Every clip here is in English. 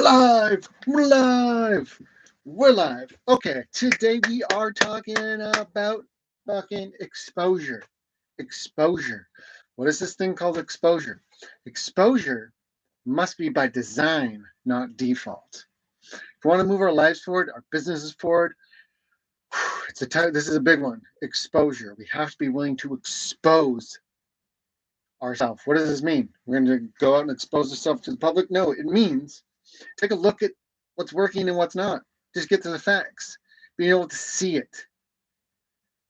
live. We're live. We're live. Okay, today we are talking about fucking exposure. Exposure. What is this thing called exposure? Exposure must be by design, not default. If we want to move our lives forward, our businesses forward, this is a big one. Exposure. We have to be willing to expose ourselves. What does this mean? We're going to go out and expose ourselves to the public? No, it means take a look at what's working and what's not. Just get to the facts. Being able to see it.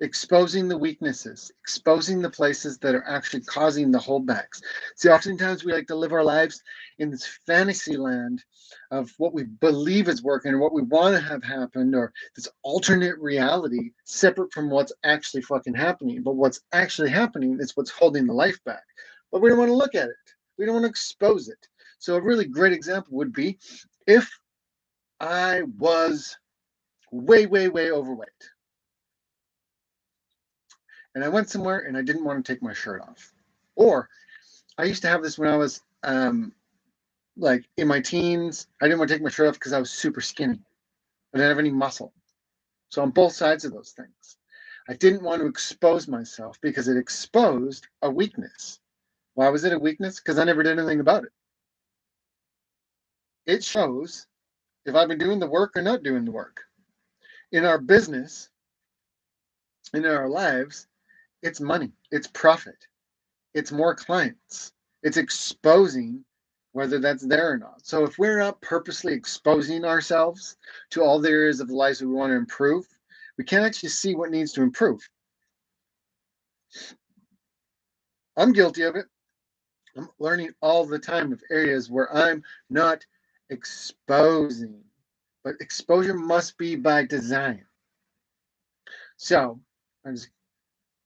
Exposing the weaknesses. Exposing the places that are actually causing the holdbacks. See, oftentimes we like to live our lives in this fantasy land of what we believe is working or what we want to have happened, or this alternate reality separate from what's actually fucking happening. But what's actually happening is what's holding the life back. But we don't want to look at it. We don't want to expose it. So a really great example would be if I was way, way, way overweight and I went somewhere and I didn't want to take my shirt off. Or I used to have this when I was like in my teens. I didn't want to take my shirt off because I was super skinny. I didn't have any muscle. So on both sides of those things, I didn't want to expose myself because it exposed a weakness. Why was it a weakness? Because I never did anything about it. It shows if I've been doing the work or not doing the work. In our business, in our lives, it's money, it's profit, it's more clients, it's exposing whether that's there or not. So if we're not purposely exposing ourselves to all the areas of the lives we want to improve, we can't actually see what needs to improve. I'm guilty of it. I'm learning all the time of areas where I'm not exposing. But exposure must be by design. So I just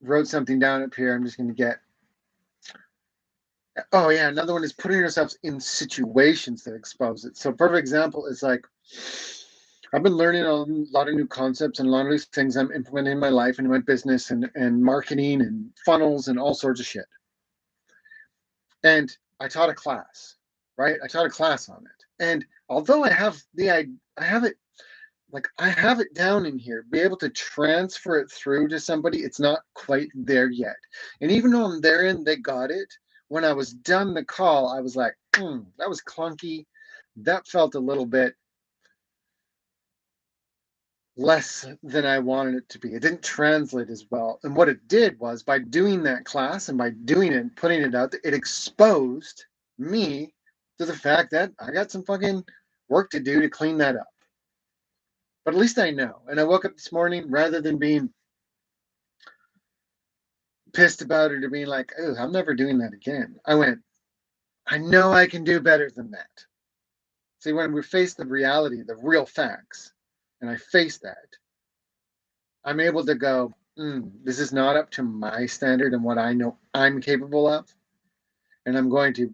wrote something down up here. I'm just going to get. Oh, yeah. Another one is putting yourselves in situations that expose it. So, perfect example is like I've been learning a lot of new concepts and a lot of these things I'm implementing in my life and in my business and marketing and funnels and all sorts of shit. And I taught a class, right? I taught a class on it. And although I have it down in here, be able to transfer it through to somebody, it's not quite there yet. And even though I'm there and they got it, when I was done the call, I was like, that was clunky. That felt a little bit less than I wanted it to be. It didn't translate as well. And what it did was by doing that class and by doing it and putting it out there, it exposed me to the fact that I got some fucking work to do to clean that up. But at least I know. And I woke up this morning, rather than being pissed about it or being like, oh, I'm never doing that again. I went, I know I can do better than that. See, when we face the reality, the real facts, and I face that, I'm able to go, this is not up to my standard and what I know I'm capable of. And I'm going to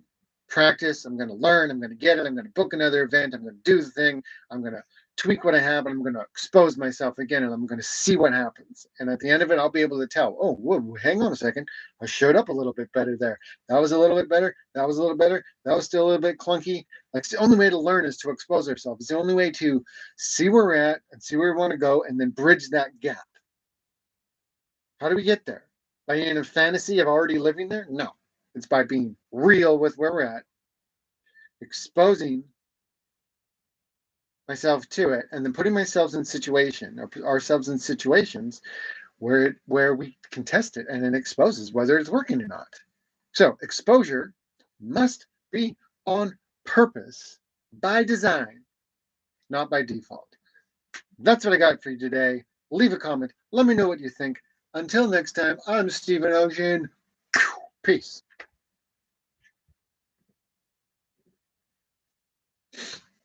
practice. I'm going to learn. I'm going to get it. I'm going to book another event. I'm going to do the thing. I'm going to tweak what I have, and I'm going to expose myself again, and I'm going to see what happens. And at the end of it, I'll be able to tell, oh, whoa, hang on a second. I showed up a little bit better there. That was a little bit better. That was a little better. That was still a little bit clunky. Like, the only way to learn is to expose ourselves. It's the only way to see where we're at and see where we want to go and then bridge that gap. How do we get there? By being in a fantasy of already living there? No. It's by being real with where we're at, exposing myself to it, and then putting ourselves in situations where we can test it, and it exposes whether it's working or not. So exposure must be on purpose, by design, not by default. That's what I got for you today. Leave a comment. Let me know what you think. Until next time, I'm Stephen Ocean. Peace.